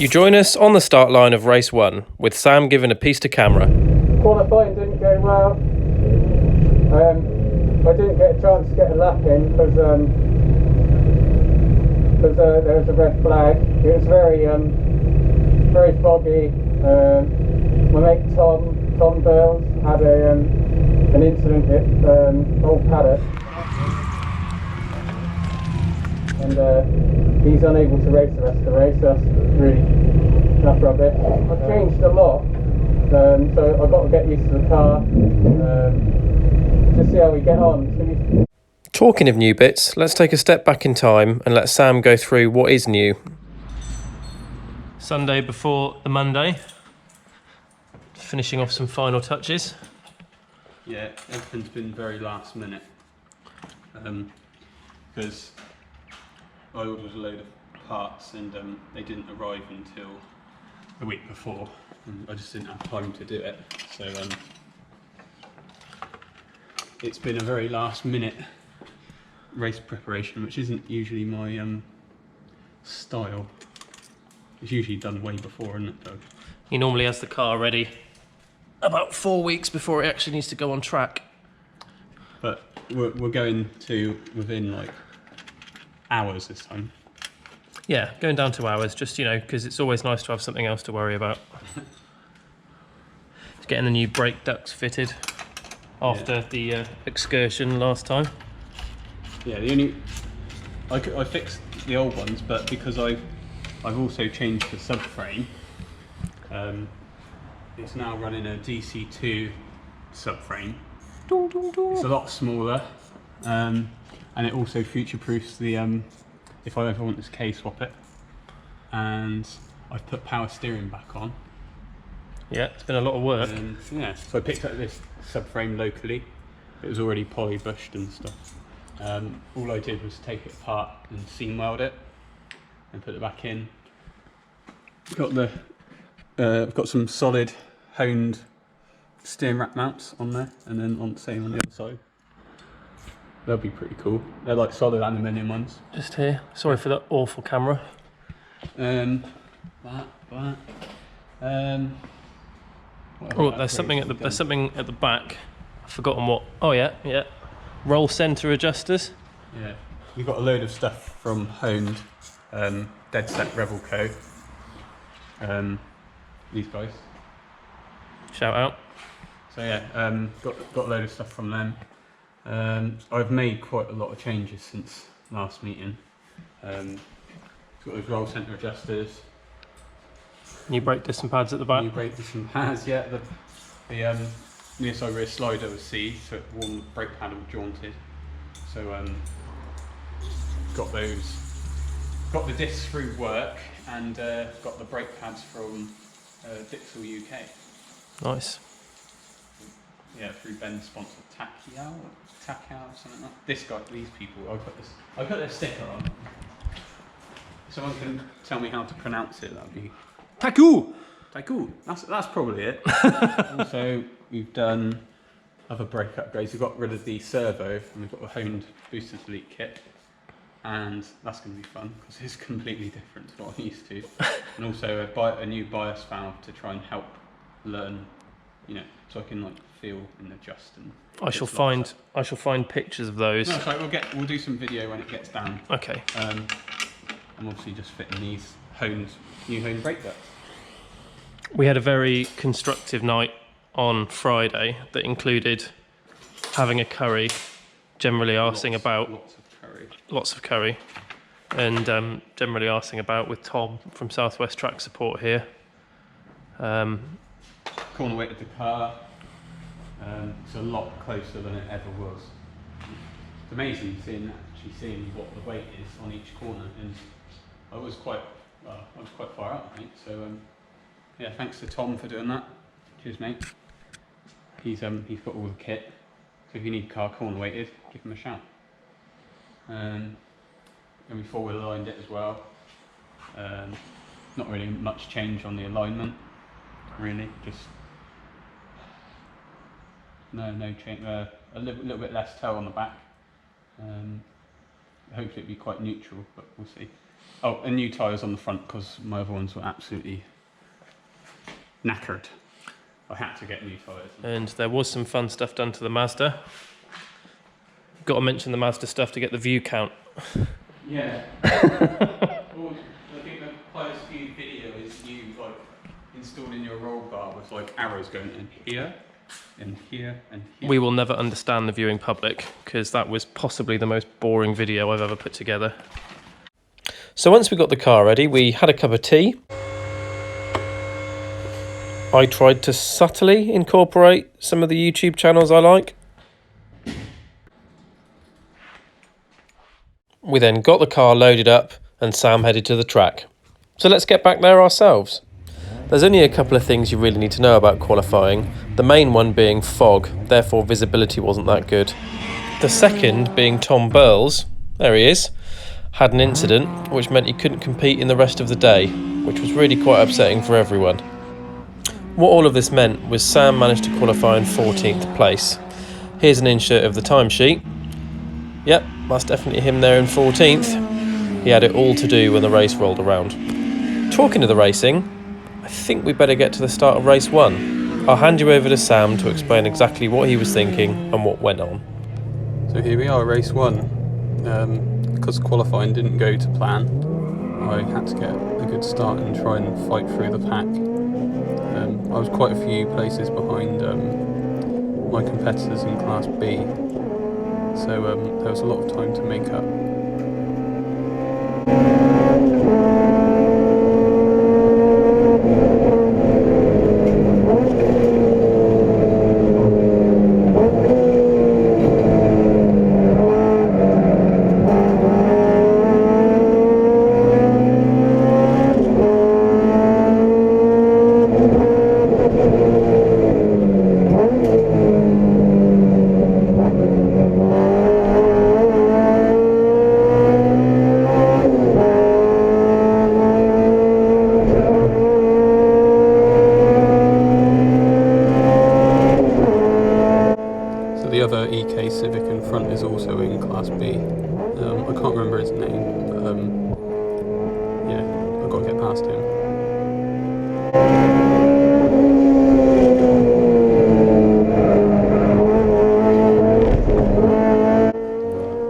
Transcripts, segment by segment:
You join us on the start line of race 1, with Sam giving a piece to camera. Qualifying didn't go well. I didn't get a chance to get a lap in because there was a red flag. It was very foggy. My mate Tom Burles had an incident at Old Paddock, and he's unable to race the rest of the race. That's rubbish. I've changed a lot, so I've got to get used to the car. Just see how we get on. Talking of new bits, let's take a step back in time and let Sam go through what is new. Sunday before the Monday, finishing off some final touches. Yeah, everything's been very last minute, because I ordered a load of parts and they didn't arrive until the week before, and I just didn't have time to do it. So it's been a very last minute race preparation, which isn't usually my style. It's usually done way before, isn't it, Doug? He normally has the car ready about 4 weeks before it actually needs to go on track. But we're going to within like hours this time. Yeah, going down to hours, just, you know, because it's always nice to have something else to worry about. Just getting the new brake ducts fitted after the excursion last time. Yeah, I fixed the old ones, but because I've also changed the subframe, it's now running a DC2 subframe. It's a lot smaller, and it also future-proofs the if I ever want to K-swap it. And I've put power steering back on. Yeah, it's been a lot of work. Yeah, so I picked up this subframe locally. It was already polybushed and stuff. All I did was take it apart and seam weld it and put it back in. I've got some solid honed steering rack mounts on there, and then on the same on the other side. They'll be pretty cool. They're like solid aluminium ones. Just here. Sorry for that awful camera. Oh, there's something at the back. I've forgotten what. Oh yeah. Roll centre adjusters. Yeah, we've got a load of stuff from honed, Dead Set Rebel Co. These guys. Shout out. So yeah, got a load of stuff from them. I've made quite a lot of changes since last meeting. Got those roll centre adjusters. New brake disc and pads at the back. New brake disc and pads, yeah. The near-side rear slider was seized, so it warmed the brake pad and jaunted. So got those. Got the discs through work, and got the brake pads from Dixel UK. Nice. Yeah, through Ben's sponsor Takao or something like that. This guy, these people, I put their sticker on. If someone can tell me how to pronounce it, that'd be Taku. That's probably it. Also, we've done other brake upgrades. We got rid of the servo and we've got a honed booster delete kit, and that's going to be fun because it's completely different to what I'm used to. And also a new bias valve to try and help learn, you know, so I can like feel and adjust. And I shall find pictures of those. No, sorry, we'll do some video when it gets down. Okay. I'm obviously just fitting these new honed brake ducts. We had a very constructive night on Friday that included having a curry, generally arsing about. Lots of curry. And generally arsing about with Tom from Southwest Track Support here. Corner weight of the car. It's a lot closer than it ever was. It's amazing seeing what the weight is on each corner, and I was quite far out, I think. So yeah, thanks to Tom for doing that. Cheers, mate. He's got all the kit. So if you need car corner weighted, give him a shout. And we four-wheel aligned it as well. Not really much change on the alignment, really. Just no change. A little bit less toe on the back. Hopefully it'll be quite neutral, but we'll see. Oh, and new tyres on the front because my other ones were absolutely knackered. I had to get new tyres. And there was some fun stuff done to the Mazda. Got to mention the Mazda stuff to get the view count. Yeah. Well, I think the highest viewed video is you like installing your roll bar with like arrows going in here, and here, and here. We will never understand the viewing public because that was possibly the most boring video I've ever put together. So once we got the car ready, we had a cup of tea. I tried to subtly incorporate some of the YouTube channels I like. We then got the car loaded up and Sam headed to the track. So let's get back there ourselves. There's only a couple of things you really need to know about qualifying, the main one being fog, therefore visibility wasn't that good. The second being Tom Burles, there he is, had an incident which meant he couldn't compete in the rest of the day, which was really quite upsetting for everyone. What all of this meant was Sam managed to qualify in 14th place. Here's an insert of the timesheet. Yep, that's definitely him there in 14th. He had it all to do when the race rolled around. Talking of the racing, I think we better get to the start of race 1. I'll hand you over to Sam to explain exactly what he was thinking and what went on. So here we are, race 1. Because qualifying didn't go to plan, I had to get a good start and try and fight through the pack. I was quite a few places behind my competitors in Class B, so there was a lot of time to make up. The other EK Civic in front is also in Class B. I can't remember his name, but yeah, I've got to get past him.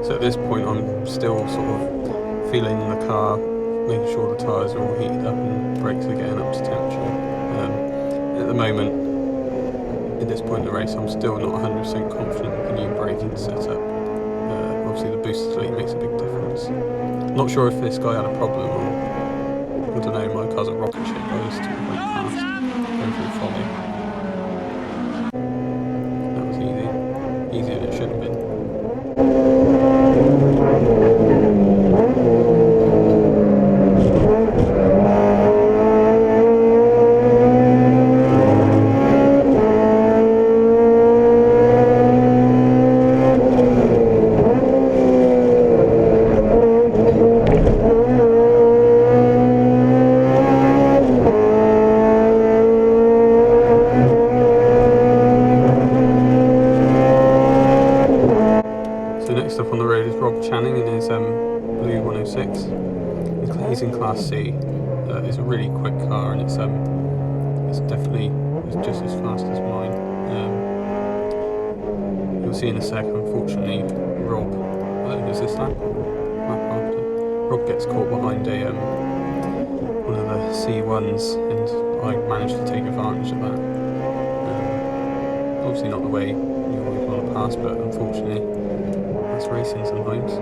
So at this point I'm still sort of feeling the car, making sure the tyres are all heated up and brakes are getting up to temperature. At the moment, at this point in the race, I'm still not 100% confident with the new braking setup. Obviously the booster delete makes a big difference. Not sure if this guy had a problem or, I don't know, my car's a rocket ship, I was too quite fast, going through folly. That was easy. Easier than it should have been. So next up on the road is Rob Channing in his blue 106. He's in Class C. It's a really quick car, and it's definitely just as fast as mine. You'll see in a sec. Unfortunately, Rob, is this lap after? Rob gets caught behind one of the C1s, and I managed to take advantage of that. Obviously not the way you always want to pass, but unfortunately that's racing sometimes.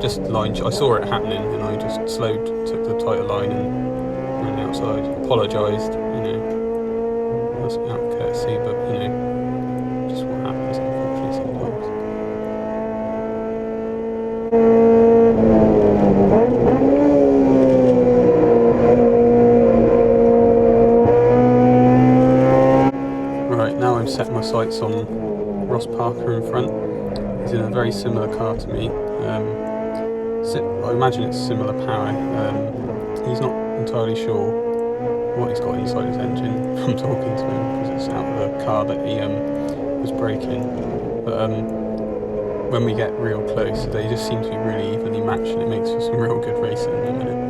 Just line. I saw it happening, and I just slowed, took the tighter line, and ran outside. Apologised, that's out of courtesy, but just what happens unfortunately sometimes. Right, now I've set my sights on Ross Parker in front. He's in a very similar car to me. I imagine it's similar power. He's not entirely sure what he's got inside his engine from talking to him, because it's out of the car that he was braking. But when we get real close, they just seem to be really evenly matched, and it makes for some real good racing in a minute.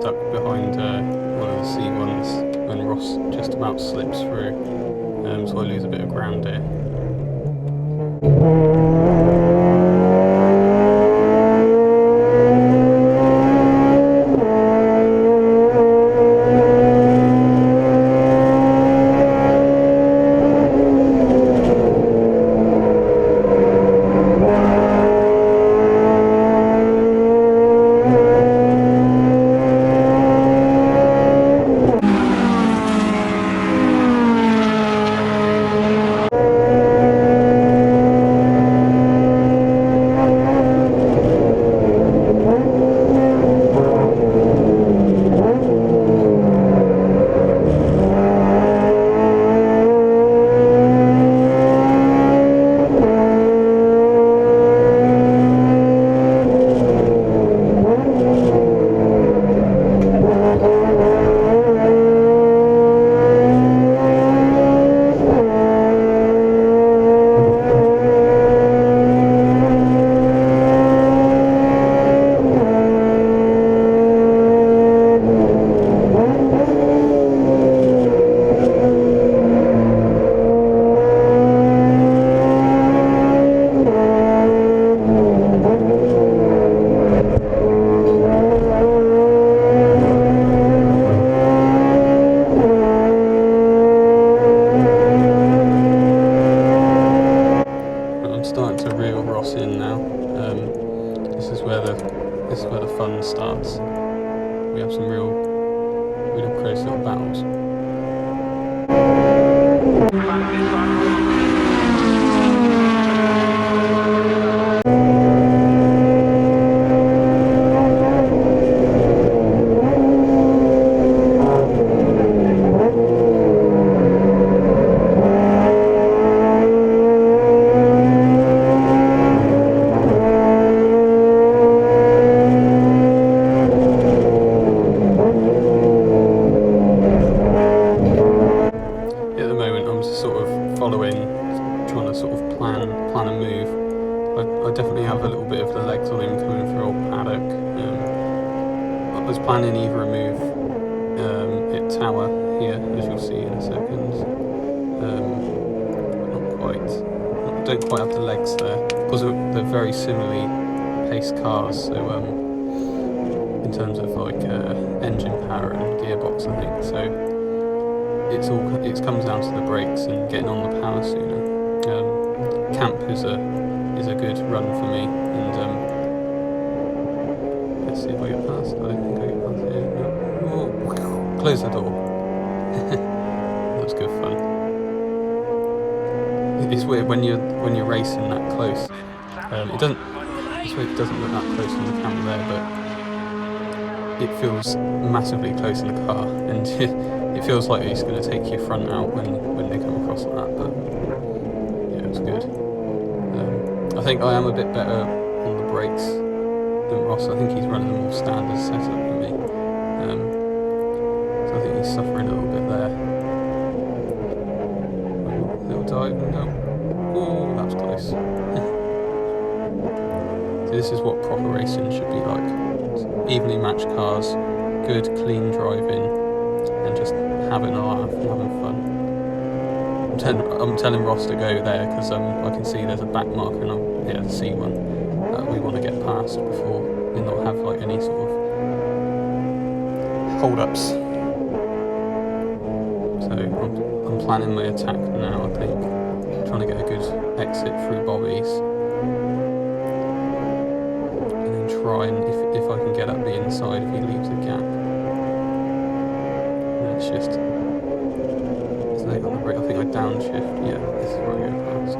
stuck behind one of the C1s when Ross just about slips through, so I lose a bit of ground here. This is where the fun starts. We have some real close little battles. Trying to sort of plan a move. I definitely have a little bit of the legs on him coming through old paddock. I was planning either a move at Tower here, as you'll see in a second. Not quite. I don't quite have the legs there because they're very similarly paced cars. So in terms of like engine power and gearbox, I think so. It comes down to the brakes and getting on the power sooner. Camp is a good run for me, and let's see if I get past. I don't think I get past here. No. Oh, close the door. That was good fun. It's weird when you're racing that close. It doesn't look that close on the camera there, but it feels massively close in the car, and it feels like it's going to take your front out when they come across like that. But yeah, it's good. I think I am a bit better on the brakes than Ross. I think he's running a more standard setup than me. So I think he's suffering a little bit there. Little dive, no. Oh, that's close. So this is what proper racing should be like. Evenly matched cars, good clean driving, and just having a laugh and having fun. I'm telling Ross to go there because I can see there's a back marker and I'll hit a C1 that we want to get past before we not have like any sort of hold-ups. So I'm planning my attack now, I think. Trying to get a good exit through Bobby's. And then try and, if I can get up the inside if he leaves a gap. And it's just... It's late on the brake. I think I downshift. Yeah, this is where I go past.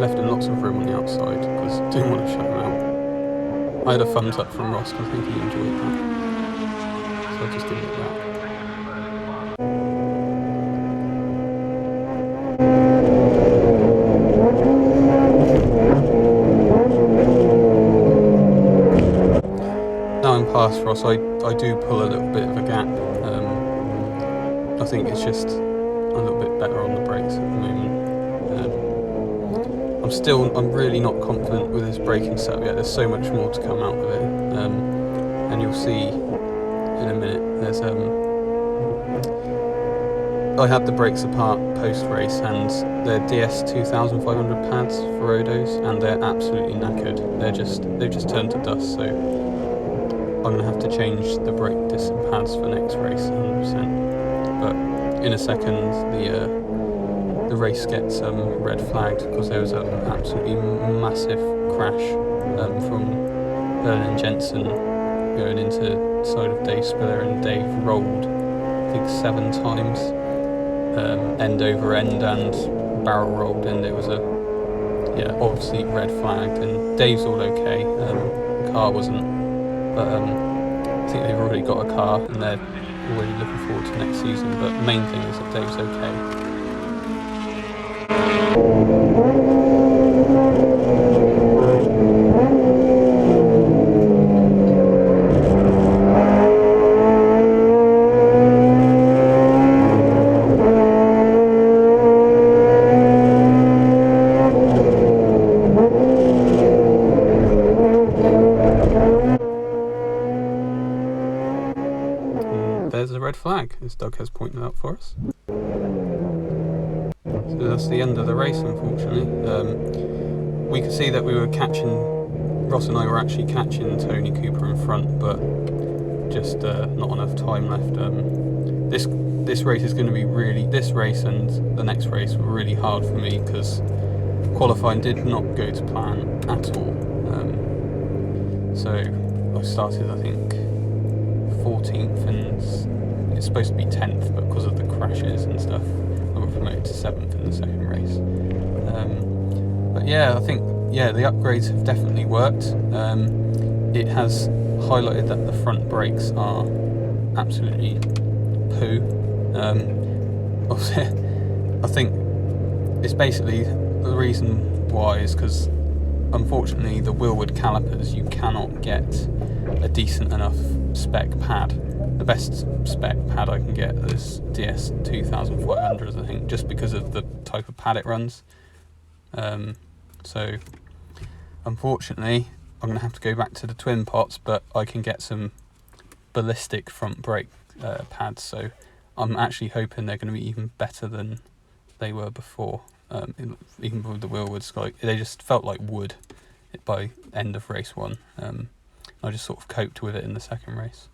Left him lots of room on the outside because I didn't want to shut him out. I had a thumbs up from Ross because I think he enjoyed that. So I just did it like that. Now I'm past Ross, I do pull a little bit of a gap. I think it's just a little bit better on the brakes at the moment. I'm really not confident with his braking setup yet. There's so much more to come out of it, and you'll see in a minute. I had the brakes apart post race, and they're DS 2500 pads for Rodos, and they're absolutely knackered. They've just turned to dust. So I'm gonna have to change the brake discs and pads for next race, 100%. But in a second, the race gets red flagged because there was an absolutely massive crash from Vernon Jensen going into the side of Dave Spiller, and Dave rolled, I think, 7 times, end over end, and barrel rolled, and it was obviously red flagged. And Dave's all okay, the car wasn't, but I think they've already got a car and they're already looking forward to next season. But the main thing is that Dave's okay. There's a red flag, as Doug has pointed out for us. So that's the end of the race, unfortunately. We could see that we were Ross and I were actually catching Tony Cooper in front, but just not enough time left. This race is going to be this race and the next race were really hard for me because qualifying did not go to plan at all. So I started, I think, 14th, and it's supposed to be 10th, but because of the crashes and stuff, I got promoted to 7th in the second race. But yeah, I think the upgrades have definitely worked. It has highlighted that the front brakes are absolutely poo. I think it's basically the reason why is because unfortunately the wheelwood calipers, you cannot get a decent enough spec pad. The best spec pad I can get is DS 2500, I think, just because of the type of pad it runs. So unfortunately I'm going to have to go back to the twin pots, but I can get some ballistic front brake pads, so I'm actually hoping they're going to be even better than they were before. Even with the wheelwoods, they just felt like wood by end of race 1. I just sort of coped with it in the second race.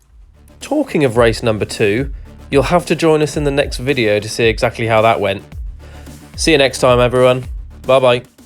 Talking of race number 2, you'll have to join us in the next video to see exactly how that went. See you next time, everyone. Bye bye.